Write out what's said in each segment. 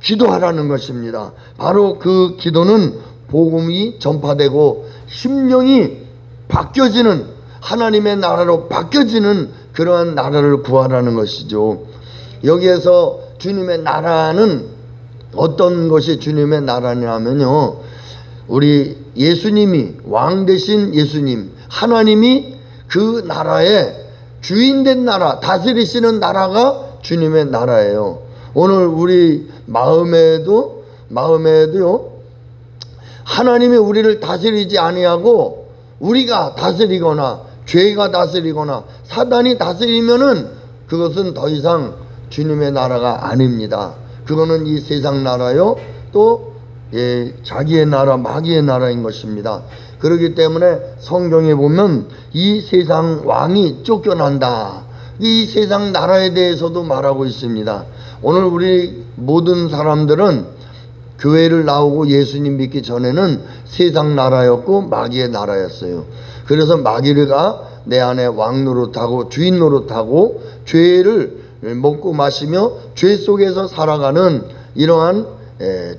기도하라는 것입니다. 바로 그 기도는 복음이 전파되고 심령이 바뀌어지는, 하나님의 나라로 바뀌어지는 그러한 나라를 구하라는 것이죠. 여기에서 주님의 나라는 어떤 것이 주님의 나라냐면요, 우리 예수님이, 왕 되신 예수님, 하나님이 그 나라의 주인된 나라, 다스리시는 나라가 주님의 나라예요. 오늘 우리 마음에도요, 하나님이 우리를 다스리지 아니하고 우리가 다스리거나 죄가 다스리거나 사단이 다스리면은 그것은 더 이상 주님의 나라가 아닙니다. 그거는 이 세상 나라요, 또 자기의 나라, 마귀의 나라인 것입니다. 그렇기 때문에 성경에 보면 이 세상 왕이 쫓겨난다, 이 세상 나라에 대해서도 말하고 있습니다. 오늘 우리 모든 사람들은 교회를 나오고 예수님 믿기 전에는 세상 나라였고 마귀의 나라였어요. 그래서 마귀가 내 안에 왕 노릇하고 주인 노릇하고 죄를 먹고 마시며 죄 속에서 살아가는 이러한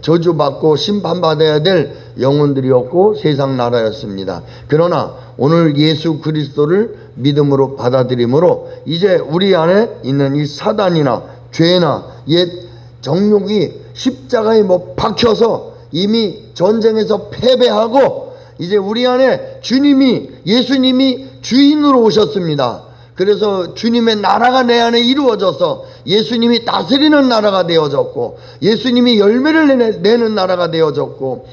저주받고 심판받아야 될 영혼들이었고 세상 나라였습니다. 그러나 오늘 예수 그리스도를 믿음으로 받아들임으로 이제 우리 안에 있는 이 사단이나 죄나 옛 정욕이 십자가에 박혀서 이미 전쟁에서 패배하고 이제 우리 안에 주님이, 예수님이 주인으로 오셨습니다. 그래서 주님의 나라가 내 안에 이루어져서 예수님이 다스리는 나라가 되어졌고 예수님이 열매를 내는 나라가 되어졌고,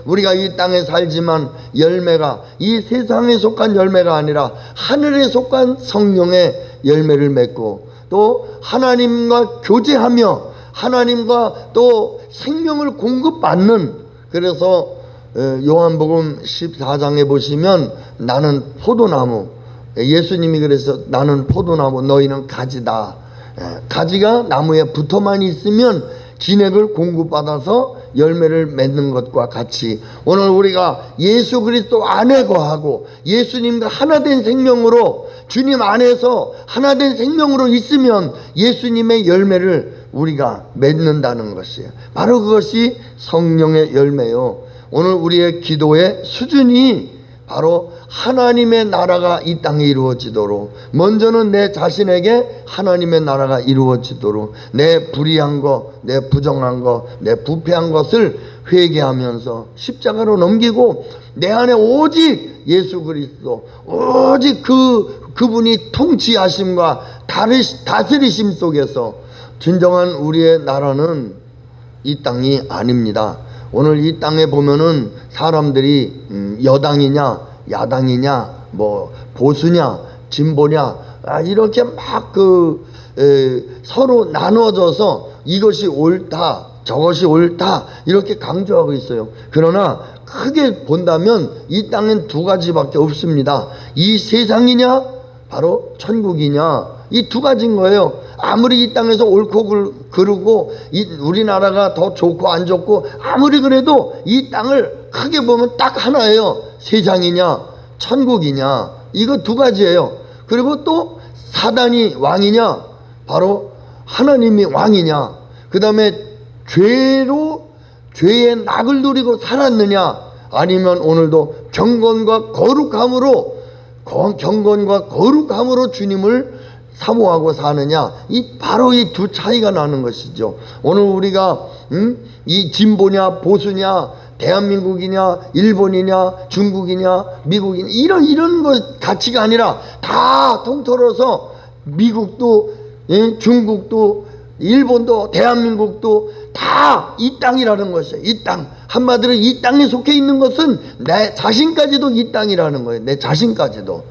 우리가 이 땅에 살지만 열매가 이 세상에 속한 열매가 아니라 하늘에 속한 성령의 열매를 맺고 또 하나님과 교제하며 하나님과 또 생명을 공급받는, 그래서 요한복음 14장에 보시면 나는 포도나무, 예수님이 그래서 나는 포도나무 너희는 가지다. 가지가 나무에 붙어만 있으면 진액을 공급받아서 열매를 맺는 것과 같이 오늘 우리가 예수 그리스도 안에 거하고 예수님과 하나된 생명으로, 주님 안에서 하나된 생명으로 있으면 예수님의 열매를 우리가 맺는다는 것이에요. 바로 그것이 성령의 열매요. 오늘 우리의 기도의 수준이 바로 하나님의 나라가 이 땅에 이루어지도록, 먼저는 내 자신에게 하나님의 나라가 이루어지도록 내 불의한 거, 내 부정한 거, 내 부패한 것을 회개하면서 십자가로 넘기고 내 안에 오직 예수 그리스도, 오직 그분이 통치하심과 다스리심 속에서 진정한 우리의 나라는 이 땅이 아닙니다. 오늘 이 땅에 보면은 사람들이 여당이냐 야당이냐 뭐 보수냐 진보냐 이렇게 막 서로 나눠져서 이것이 옳다 저것이 옳다 이렇게 강조하고 있어요. 그러나 크게 본다면 이 땅엔 두 가지밖에 없습니다. 이 세상이냐 바로 천국이냐, 이 두 가지인 거예요. 아무리 이 땅에서 옳고 그르고 우리나라가 더 좋고 안 좋고 아무리 그래도 이 땅을 크게 보면 딱 하나예요. 세상이냐 천국이냐, 이거 두 가지예요. 그리고 또 사단이 왕이냐 바로 하나님이 왕이냐, 그 다음에 죄의 낙을 누리고 살았느냐, 아니면 오늘도 경건과 거룩함으로 주님을 사모하고 사느냐, 바로 이 두 차이가 나는 것이죠. 오늘 우리가 이 진보냐 보수냐 대한민국이냐 일본이냐 중국이냐 미국이냐 이런 것 가치가 아니라 다 통틀어서 미국도 중국도 일본도 대한민국도 다 이 땅이라는 것이에요. 이 땅, 한마디로 이 땅에 속해 있는 것은 내 자신까지도 이 땅이라는 거예요. 내 자신까지도.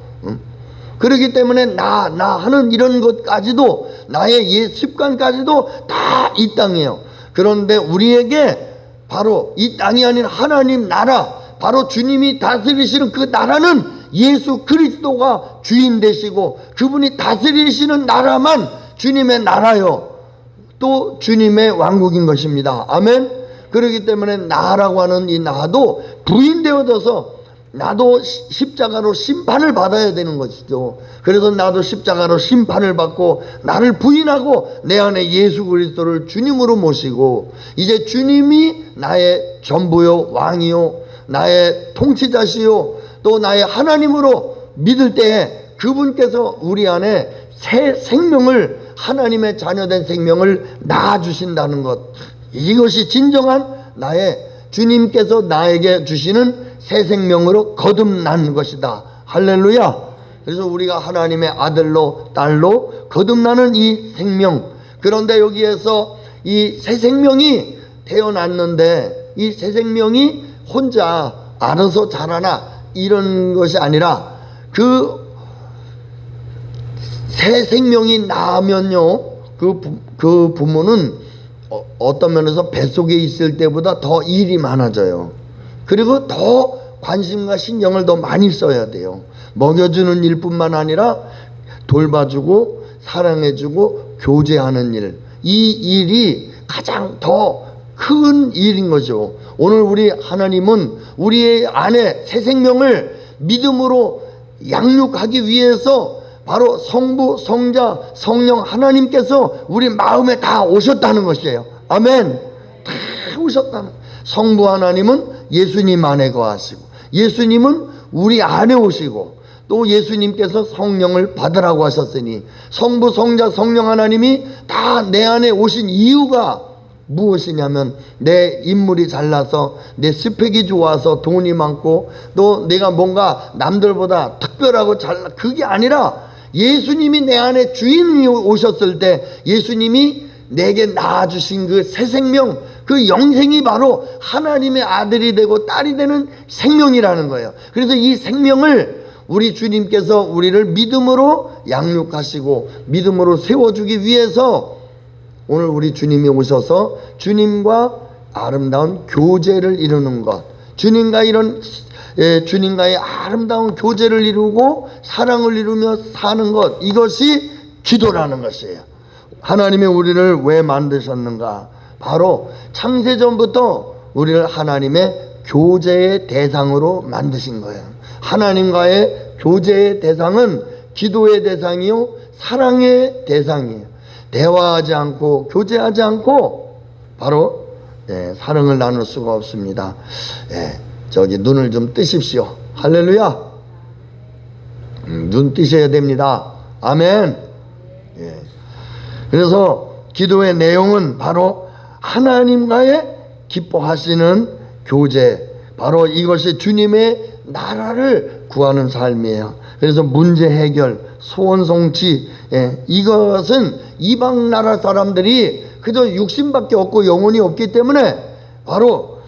그렇기 때문에 나 하는 이런 것까지도, 나의 옛 습관까지도 다 이 땅이에요. 그런데 우리에게 바로 이 땅이 아닌 하나님 나라, 바로 주님이 다스리시는 그 나라는 예수 그리스도가 주인 되시고 그분이 다스리시는 나라만 주님의 나라요, 또 주님의 왕국인 것입니다. 아멘. 그렇기 때문에 나라고 하는 이 나도 부인되어져서 나도 십자가로 심판을 받아야 되는 것이죠. 그래서 나도 십자가로 심판을 받고 나를 부인하고 내 안에 예수 그리스도를 주님으로 모시고 이제 주님이 나의 전부요 왕이요 나의 통치자시요 또 나의 하나님으로 믿을 때에 그분께서 우리 안에 새 생명을 하나님의 자녀된 생명을 낳아주신다는 것, 이것이 진정한 나의 주님께서 나에게 주시는 새 생명으로 거듭난 것이다. 할렐루야. 그래서 우리가 하나님의 아들로 딸로 거듭나는 이 생명, 그런데 여기에서 이 새 생명이 태어났는데 이 새 생명이 혼자 알아서 자라나 이런 것이 아니라 그 새 생명이 나면요 그 부모는 어떤 면에서 뱃속에 있을 때보다 더 일이 많아져요. 그리고 더 관심과 신경을 더 많이 써야 돼요. 먹여주는 일뿐만 아니라 돌봐주고 사랑해주고 교제하는 일, 이 일이 가장 더 큰 일인 거죠. 오늘 우리 하나님은 우리의 안에 새 생명을 믿음으로 양육하기 위해서 바로 성부, 성자, 성령 하나님께서 우리 마음에 다 오셨다는 것이에요. 아멘. 다 오셨다는. 성부 하나님은 예수님 안에 거하시고 예수님은 우리 안에 오시고 또 예수님께서 성령을 받으라고 하셨으니 성부, 성자, 성령 하나님이 다 내 안에 오신 이유가 무엇이냐면 내 인물이 잘나서 내 스펙이 좋아서 돈이 많고 또 내가 뭔가 남들보다 특별하고 잘나, 그게 아니라 예수님이 내 안에 주인이 오셨을 때 예수님이 내게 낳아주신 그 새 생명, 그 영생이 바로 하나님의 아들이 되고 딸이 되는 생명이라는 거예요. 그래서 이 생명을 우리 주님께서 우리를 믿음으로 양육하시고 믿음으로 세워주기 위해서 오늘 우리 주님이 오셔서 주님과 아름다운 교제를 이루는 것, 주님과의 아름다운 교제를 이루고 사랑을 이루며 사는 것, 이것이 기도라는 것이에요. 하나님이 우리를 왜 만드셨는가? 바로 창세전부터 우리를 하나님의 교제의 대상으로 만드신 거예요. 하나님과의 교제의 대상은 기도의 대상이요 사랑의 대상이에요. 대화하지 않고 교제하지 않고 바로 사랑을 나눌 수가 없습니다. 저기 눈을 좀 뜨십시오. 할렐루야. 눈 뜨셔야 됩니다. 아멘. 그래서 기도의 내용은 바로 하나님과의 기뻐하시는 교제, 바로 이것이 주님의 나라를 구하는 삶이에요. 그래서 문제 해결, 소원 성취, 이것은 이방 나라 사람들이 그저 육신밖에 없고 영혼이 없기 때문에 바로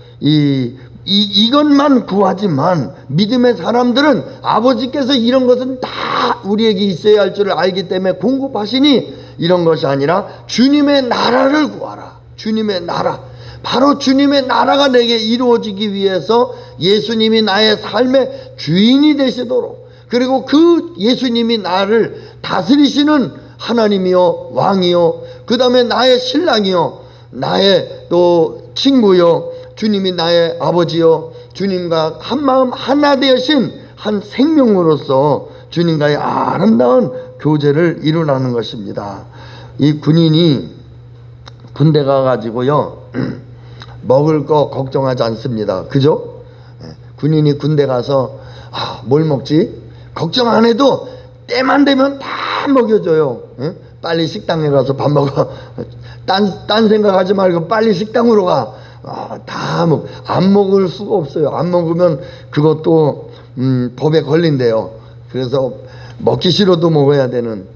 이것만 구하지만 믿음의 사람들은 아버지께서 이런 것은 다 우리에게 있어야 할 줄을 알기 때문에 공급하시니 이런 것이 아니라 주님의 나라를 구하라. 주님의 나라, 바로 주님의 나라가 내게 이루어지기 위해서 예수님이 나의 삶의 주인이 되시도록, 그리고 그 예수님이 나를 다스리시는 하나님이요 왕이요 그 다음에 나의 신랑이요 나의 또 친구요 주님이 나의 아버지요 주님과 한마음 하나 되신 한 생명으로서 주님과의 아름다운 교제를 이루라는 것입니다. 이 군인이 군대 가가지고요 먹을 거 걱정하지 않습니다. 그죠? 군인이 군대 가서 뭘 먹지? 걱정 안 해도 때만 되면 다 먹여줘요. 빨리 식당에 가서 밥 먹어. 딴 생각하지 말고 빨리 식당으로 가. 다 안 먹을 수가 없어요. 안 먹으면 그것도 법에 걸린대요. 그래서 먹기 싫어도 먹어야 되는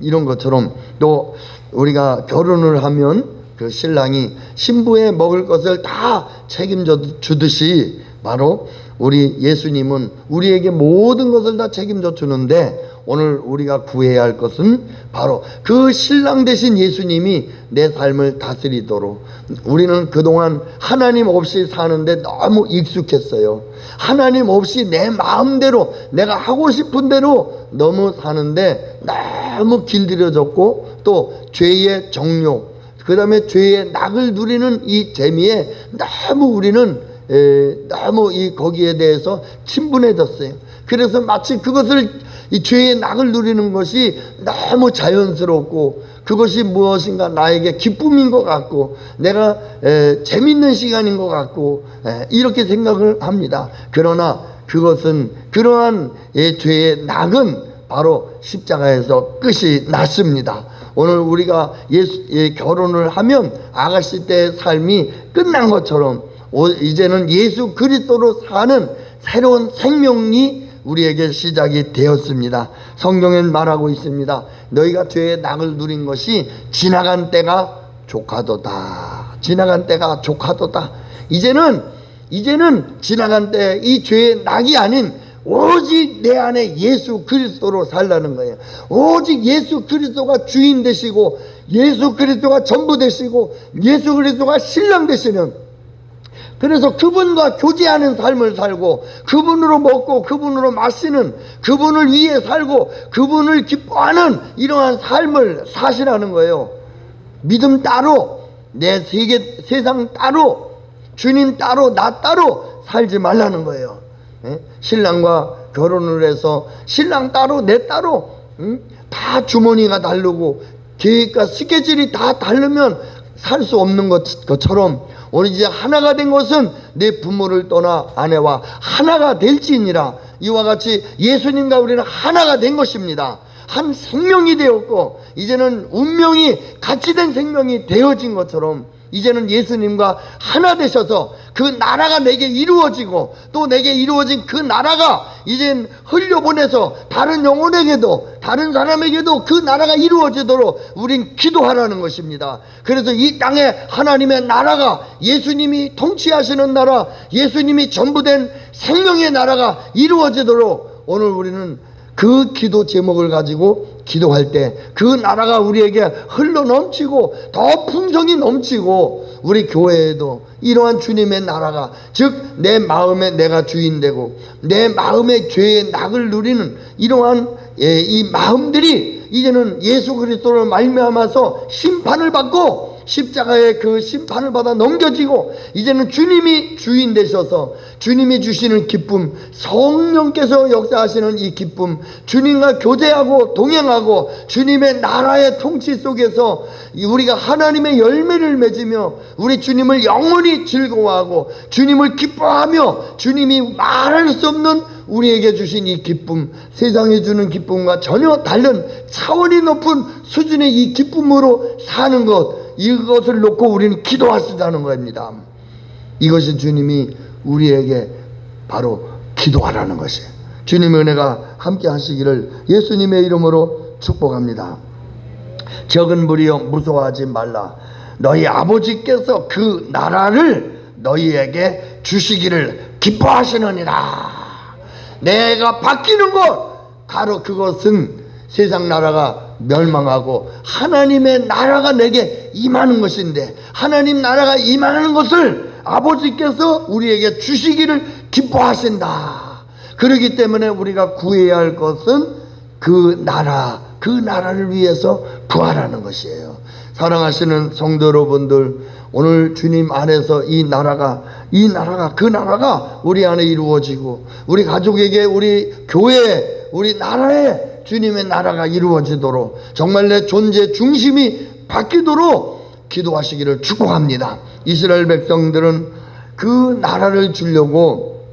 이런 것처럼, 또 우리가 결혼을 하면 그 신랑이 신부의 먹을 것을 다 책임져 주듯이 바로 우리 예수님은 우리에게 모든 것을 다 책임져 주는데, 오늘 우리가 구해야 할 것은 바로 그 신랑 되신 예수님이 내 삶을 다스리도록. 우리는 그동안 하나님 없이 사는데 너무 익숙했어요. 하나님 없이 내 마음대로 내가 하고 싶은 대로 너무 사는데 너무 길들여졌고, 또 죄의 정욕, 그 다음에 죄의 낙을 누리는 이 재미에 너무 우리는 너무 거기에 대해서 친분해졌어요. 그래서 마치 그것을 이 죄의 낙을 누리는 것이 너무 자연스럽고 그것이 무엇인가 나에게 기쁨인 것 같고 내가 재밌는 시간인 것 같고 이렇게 생각을 합니다. 그러나 그것은 그러한 죄의 낙은 바로 십자가에서 끝이 났습니다. 오늘 우리가 결혼을 하면 아가씨 때의 삶이 끝난 것처럼 이제는 예수 그리스도로 사는 새로운 생명이 우리에게 시작이 되었습니다. 성경엔 말하고 있습니다. 너희가 죄의 낙을 누린 것이 지나간 때가 족하도다. 지나간 때가 족하도다. 이제는 지나간 때 이 죄의 낙이 아닌 오직 내 안에 예수 그리스도로 살라는 거예요. 오직 예수 그리스도가 주인 되시고 예수 그리스도가 전부 되시고 예수 그리스도가 신랑 되시는, 그래서 그분과 교제하는 삶을 살고 그분으로 먹고 그분으로 마시는, 그분을 위해 살고 그분을 기뻐하는 이러한 삶을 사시라는 거예요. 믿음 따로, 내 세상 따로, 주님 따로, 나 따로 살지 말라는 거예요. 신랑과 결혼을 해서 신랑 따로 내 따로 다 주머니가 다르고 계획과 스케줄이 다 다르면 살 수 없는 것처럼 오늘 이제 하나가 된 것은 내 부모를 떠나 아내와 하나가 될지니라. 이와 같이 예수님과 우리는 하나가 된 것입니다. 한 생명이 되었고 이제는 운명이 같이 된 생명이 되어진 것처럼 이제는 예수님과 하나 되셔서 그 나라가 내게 이루어지고 또 내게 이루어진 그 나라가 이젠 흘려보내서 다른 영혼에게도 다른 사람에게도 그 나라가 이루어지도록 우린 기도하라는 것입니다. 그래서 이 땅에 하나님의 나라가, 예수님이 통치하시는 나라, 예수님이 전부된 생명의 나라가 이루어지도록 오늘 우리는 그 기도 제목을 가지고 기도할 때 그 나라가 우리에게 흘러 넘치고 더 풍성이 넘치고 우리 교회에도 이러한 주님의 나라가, 즉 내 마음에 내가 주인 되고 내 마음의 죄의 낙을 누리는 이러한 이 마음들이 이제는 예수 그리스도를 말미암아서 심판을 받고 십자가의 그 심판을 받아 넘겨지고 이제는 주님이 주인 되셔서 주님이 주시는 기쁨, 성령께서 역사하시는 이 기쁨, 주님과 교제하고 동행하고 주님의 나라의 통치 속에서 우리가 하나님의 열매를 맺으며 우리 주님을 영원히 즐거워하고 주님을 기뻐하며 주님이 말할 수 없는 우리에게 주신 이 기쁨, 세상에 주는 기쁨과 전혀 다른 차원이 높은 수준의 이 기쁨으로 사는 것, 이것을 놓고 우리는 기도하시자는 겁니다. 이것이 주님이 우리에게 바로 기도하라는 것이에요. 주님의 은혜가 함께 하시기를 예수님의 이름으로 축복합니다. 적은 무리여 무서워하지 말라. 너희 아버지께서 그 나라를 너희에게 주시기를 기뻐하시느니라. 내가 바뀌는 것, 바로 그것은 세상 나라가 멸망하고 하나님의 나라가 내게 임하는 것인데, 하나님 나라가 임하는 것을 아버지께서 우리에게 주시기를 기뻐하신다. 그렇기 때문에 우리가 구해야 할 것은 그 나라, 그 나라를 위해서 구하라는 것이에요. 사랑하시는 성도 여러분들, 오늘 주님 안에서 이 나라가 그 나라가 우리 안에 이루어지고 우리 가족에게, 우리 교회에, 우리 나라에 주님의 나라가 이루어지도록 정말 내 존재 중심이 바뀌도록 기도하시기를 축복합니다. 이스라엘 백성들은 그 나라를 주려고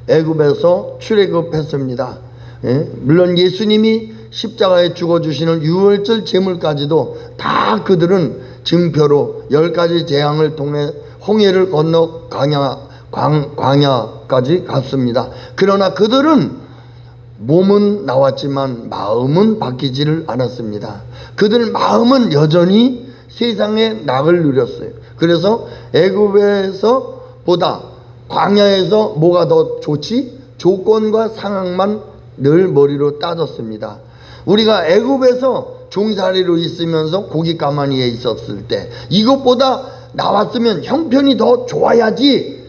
애굽에서 출애굽했습니다. 물론 예수님이 십자가에 죽어주시는 유월절 제물까지도 다 그들은 증표로 10가지 재앙을 통해 홍해를 건너 광야까지 갔습니다. 그러나 그들은 몸은 나왔지만 마음은 바뀌지를 않았습니다. 그들 마음은 여전히 세상의 낙을 누렸어요. 그래서 애굽에서 보다 광야에서 뭐가 더 좋지? 조건과 상황만 늘 머리로 따졌습니다. 우리가 애굽에서 종살이로 있으면서 고기 가마니에 있었을 때 이것보다 나왔으면 형편이 더 좋아야지,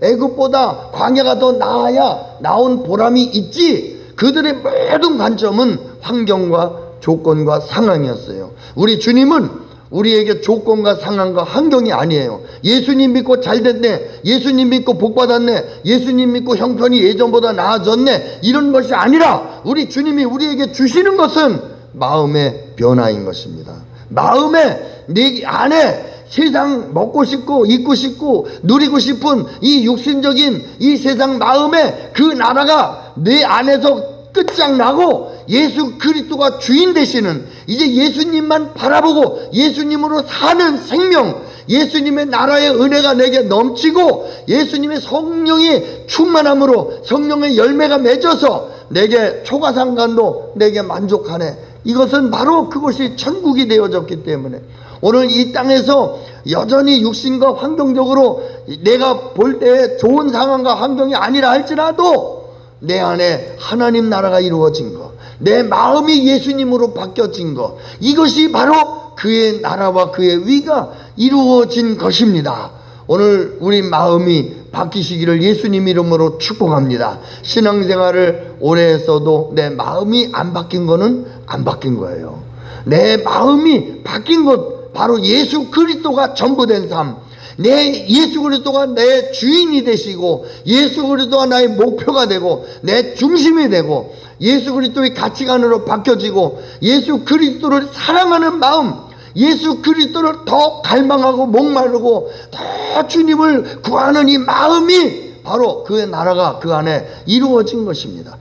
애굽보다 광야가 더 나아야 나온 보람이 있지. 그들의 모든 관점은 환경과 조건과 상황이었어요. 우리 주님은 우리에게 조건과 상황과 환경이 아니에요. 예수님 믿고 잘 됐네, 예수님 믿고 복 받았네, 예수님 믿고 형편이 예전보다 나아졌네, 이런 것이 아니라 우리 주님이 우리에게 주시는 것은 마음의 변화인 것입니다. 마음에 내 안에 세상 먹고 싶고 입고 싶고 누리고 싶은 이 육신적인 이 세상 마음에 그 나라가 내 안에서 끝장나고 예수 그리스도가 주인 되시는, 이제 예수님만 바라보고 예수님으로 사는 생명, 예수님의 나라의 은혜가 내게 넘치고 예수님의 성령이 충만함으로 성령의 열매가 맺어서 내게 초가상간도 내게 만족하네. 이것은 바로 그것이 천국이 되어졌기 때문에 오늘 이 땅에서 여전히 육신과 환경적으로 내가 볼 때 좋은 상황과 환경이 아니라 할지라도 내 안에 하나님 나라가 이루어진 것, 내 마음이 예수님으로 바뀌어진 것, 이것이 바로 그의 나라와 그의 위가 이루어진 것입니다. 오늘 우리 마음이 바뀌시기를 예수님 이름으로 축복합니다. 신앙생활을 오래 했어도 내 마음이 안 바뀐 거는 안 바뀐 거예요. 내 마음이 바뀐 것, 바로 예수 그리스도가 전부 된 삶, 내 예수 그리스도가 내 주인이 되시고 예수 그리스도가 나의 목표가 되고 내 중심이 되고 예수 그리스도의 가치관으로 바뀌어지고 예수 그리스도를 사랑하는 마음, 예수 그리스도를 더 갈망하고 목마르고 더 주님을 구하는 이 마음이 바로 그의 나라가 그 안에 이루어진 것입니다.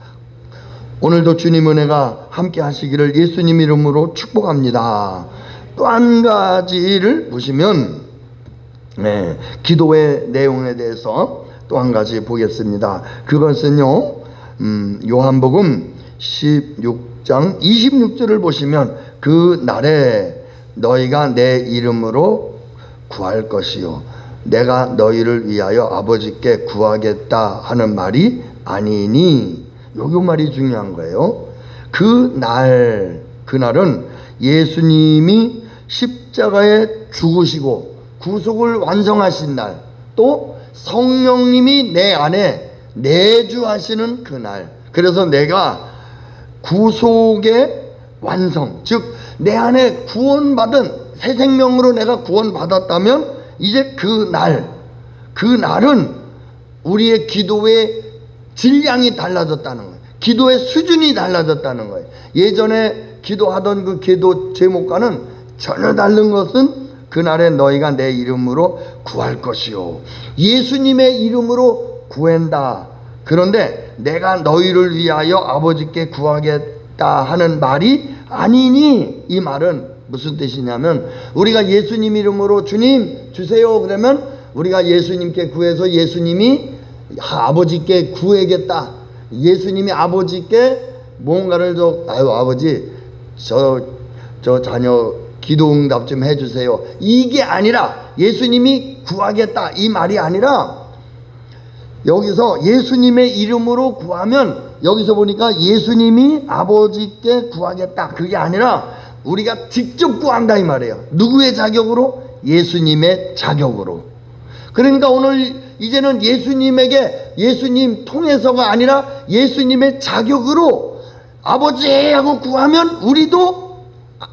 오늘도 주님 은혜가 함께 하시기를 예수님 이름으로 축복합니다. 또 한 가지를 보시면 기도의 내용에 대해서 또 한 가지 보겠습니다. 그것은요, 요한복음 16장 26절을 보시면 그 날에 너희가 내 이름으로 구할 것이요 내가 너희를 위하여 아버지께 구하겠다 하는 말이 아니니, 요 말이 중요한 거예요. 그날은 예수님이 십자가에 죽으시고 구속을 완성하신 날, 또 성령님이 내 안에 내주하시는 그날. 그래서 내가 구속의 완성, 즉 내 안에 구원받은 새 생명으로 내가 구원받았다면 이제 그날은 우리의 기도의 질량이 달라졌다는 거예요. 기도의 수준이 달라졌다는 거예요. 예전에 기도하던 그 기도 제목과는 전혀 다른 것은 그날에 너희가 내 이름으로 구할 것이요 예수님의 이름으로 구한다. 그런데 내가 너희를 위하여 아버지께 구하겠다 하는 말이 아니니, 이 말은 무슨 뜻이냐면 우리가 예수님 이름으로 주님 주세요 그러면 우리가 예수님께 구해서 예수님이 아버지께 구하겠다, 예수님이 아버지께 뭔가를 아버지 저 자녀 기도응답 좀 해주세요, 이게 아니라 예수님이 구하겠다 이 말이 아니라, 여기서 예수님의 이름으로 구하면 여기서 보니까 예수님이 아버지께 구하겠다 그게 아니라 우리가 직접 구한다 이 말이에요. 누구의 자격으로? 예수님의 자격으로. 그러니까 오늘 이제는 예수님에게 예수님 통해서가 아니라 예수님의 자격으로 아버지 하고 구하면 우리도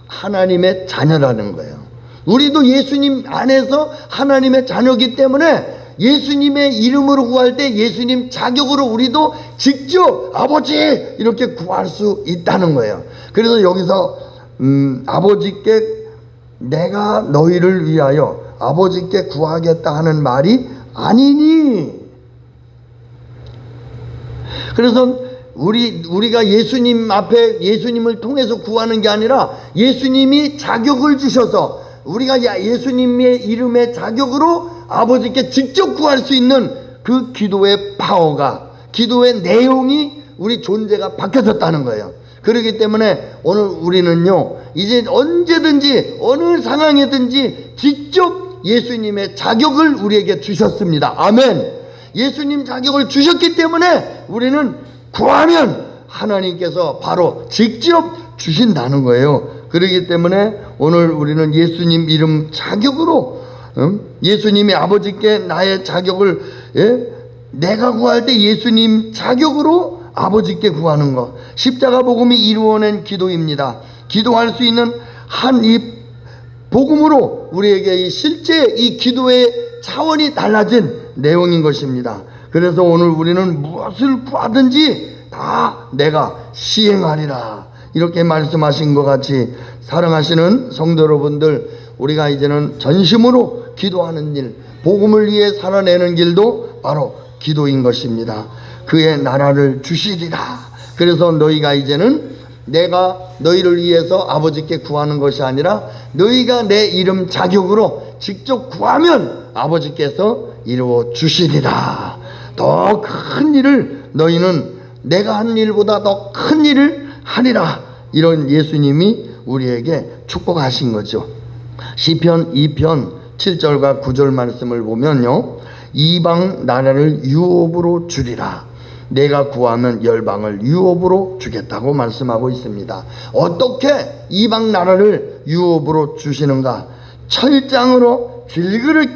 하나님의 자녀라는 거예요. 우리도 예수님 안에서 하나님의 자녀이기 때문에 예수님의 이름으로 구할 때 예수님 자격으로 우리도 직접 아버지 이렇게 구할 수 있다는 거예요. 그래서 여기서 아버지께 내가 너희를 위하여 아버지께 구하겠다 하는 말이 아니니, 그래서 우리가 예수님 앞에 예수님을 통해서 구하는 게 아니라 예수님이 자격을 주셔서 우리가 예수님의 이름의 자격으로 아버지께 직접 구할 수 있는 그 기도의 파워가, 기도의 내용이 우리 존재가 바뀌어졌다는 거예요. 그렇기 때문에 오늘 우리는요 이제 언제든지 어느 상황에든지 직접 예수님의 자격을 우리에게 주셨습니다. 아멘. 예수님 자격을 주셨기 때문에 우리는 구하면 하나님께서 바로 직접 주신다는 거예요. 그렇기 때문에 오늘 우리는 예수님 이름 자격으로 예수님이 아버지께 나의 자격을 내가 구할 때 예수님 자격으로 아버지께 구하는 것, 십자가 복음이 이루어낸 기도입니다. 기도할 수 있는 한 이 복음으로 우리에게 이 실제 이 기도의 차원이 달라진 내용인 것입니다. 그래서 오늘 우리는 무엇을 구하든지 다 내가 시행하리라, 이렇게 말씀하신 것 같이 사랑하시는 성도 여러분들, 우리가 이제는 전심으로 기도하는 일, 복음을 위해 살아내는 길도 바로 기도인 것입니다. 그의 나라를 주시리라. 그래서 너희가 이제는 내가 너희를 위해서 아버지께 구하는 것이 아니라 너희가 내 이름 자격으로 직접 구하면 아버지께서 이루어 주시리라. 더 큰 일을 너희는 내가 한 일보다 더 큰 일을 하리라. 이런 예수님이 우리에게 축복하신 거죠. 시편 2편 7절과 9절 말씀을 보면요, 이방 나라를 유업으로 주리라. 내가 구하면 열방을 유업으로 주겠다고 말씀하고 있습니다. 어떻게 이방 나라를 유업으로 주시는가? 철장으로 질그릇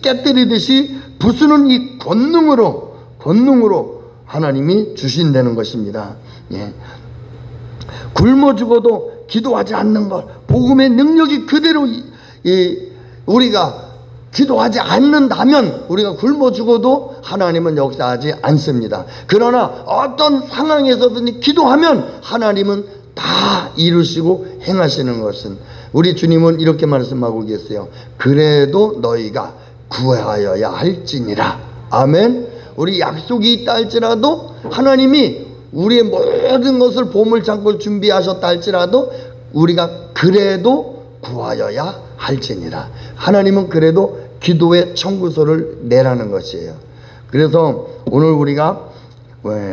깨뜨리듯이 부수는 이 권능으로 하나님이 주신다는 것입니다. 예. 굶어 죽어도 기도하지 않는 것, 복음의 능력이 그대로 우리가 기도하지 않는다면 우리가 굶어 죽어도 하나님은 역사하지 않습니다. 그러나 어떤 상황에서든지 기도하면 하나님은 다 이루시고 행하시는 것은, 우리 주님은 이렇게 말씀하고 계세요. 그래도 너희가 구하여야 할지니라. 아멘. 우리 약속이 있다 할지라도, 하나님이 우리의 모든 것을 보물창고를 준비하셨다 할지라도 우리가 그래도 구하여야 할지니라. 하나님은 그래도 기도의 청구서를 내라는 것이에요. 그래서 오늘 우리가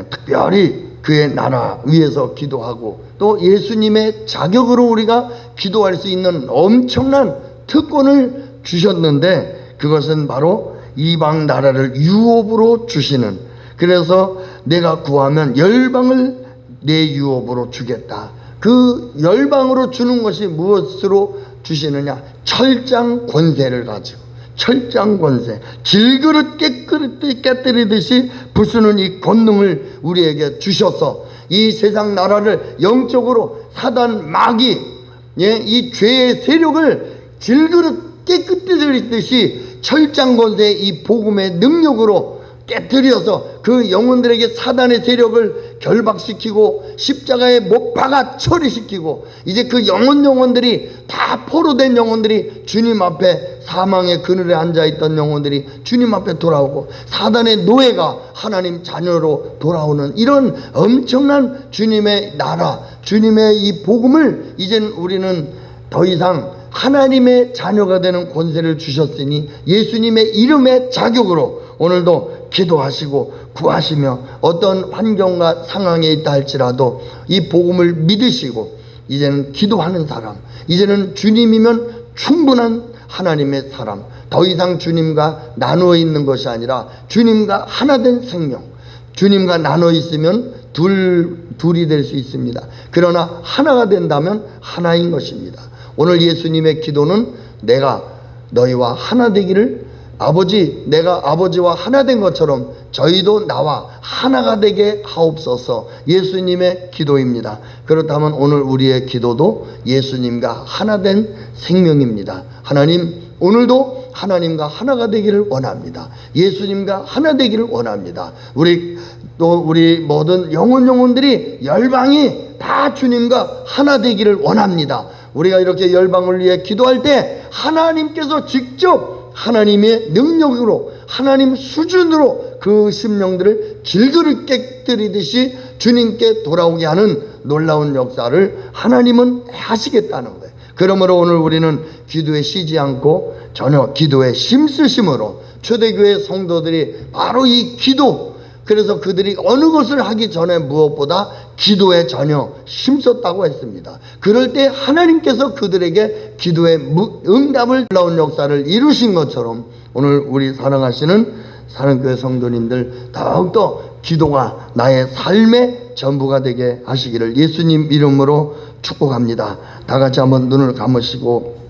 특별히 그의 나라 위해서 기도하고, 또 예수님의 자격으로 우리가 기도할 수 있는 엄청난 특권을 주셨는데, 그것은 바로 이방 나라를 유업으로 주시는, 그래서 내가 구하면 열방을 내 유업으로 주겠다. 그 열방으로 주는 것이 무엇으로 주시느냐? 철장 권세를 가지고, 철장 권세, 질그릇 깨뜨리듯이 부수는 이 권능을 우리에게 주셔서 이 세상 나라를 영적으로 사단 마귀, 이 죄의 세력을 질그릇 깨뜨리듯이 철장 권세의 이 복음의 능력으로 깨뜨려서 그 영혼들에게 사단의 세력을 결박시키고 십자가에 못 박아 처리시키고, 이제 그 영혼들이 다 포로된 영혼들이 주님 앞에, 사망의 그늘에 앉아있던 영혼들이 주님 앞에 돌아오고, 사단의 노예가 하나님 자녀로 돌아오는 이런 엄청난 주님의 나라, 주님의 이 복음을 이제는 우리는 더 이상 하나님의 자녀가 되는 권세를 주셨으니 예수님의 이름의 자격으로 오늘도 기도하시고 구하시며, 어떤 환경과 상황에 있다 할지라도 이 복음을 믿으시고 이제는 기도하는 사람, 이제는 주님이면 충분한 하나님의 사람, 더 이상 주님과 나누어 있는 것이 아니라 주님과 하나 된 생명, 주님과 나눠 있으면 둘이 될 수 있습니다. 그러나 하나가 된다면 하나인 것입니다. 오늘 예수님의 기도는 내가 너희와 하나 되기를, 아버지, 내가 아버지와 하나 된 것처럼 저희도 나와 하나가 되게 하옵소서, 예수님의 기도입니다. 그렇다면 오늘 우리의 기도도 예수님과 하나 된 생명입니다. 하나님, 오늘도 하나님과 하나가 되기를 원합니다. 예수님과 하나 되기를 원합니다. 우리 모든 영혼들이 열방이 다 주님과 하나 되기를 원합니다. 우리가 이렇게 열방을 위해 기도할 때 하나님께서 직접 하나님의 능력으로, 하나님 수준으로 그 심령들을 질그릇 깨뜨리듯이 주님께 돌아오게 하는 놀라운 역사를 하나님은 하시겠다는 거예요. 그러므로 오늘 우리는 기도에 쉬지 않고 전혀 기도에 힘쓰심으로, 초대교회 성도들이 바로 이 기도, 그래서 그들이 어느 것을 하기 전에 무엇보다 기도에 전혀 힘썼다고 했습니다. 그럴 때 하나님께서 그들에게 기도의 응답을, 놀라운 역사를 이루신 것처럼 오늘 우리 사랑하시는 사랑교회 성도님들 더욱더 기도가 나의 삶의 전부가 되게 하시기를 예수님 이름으로 축복합니다. 다 같이 한번 눈을 감으시고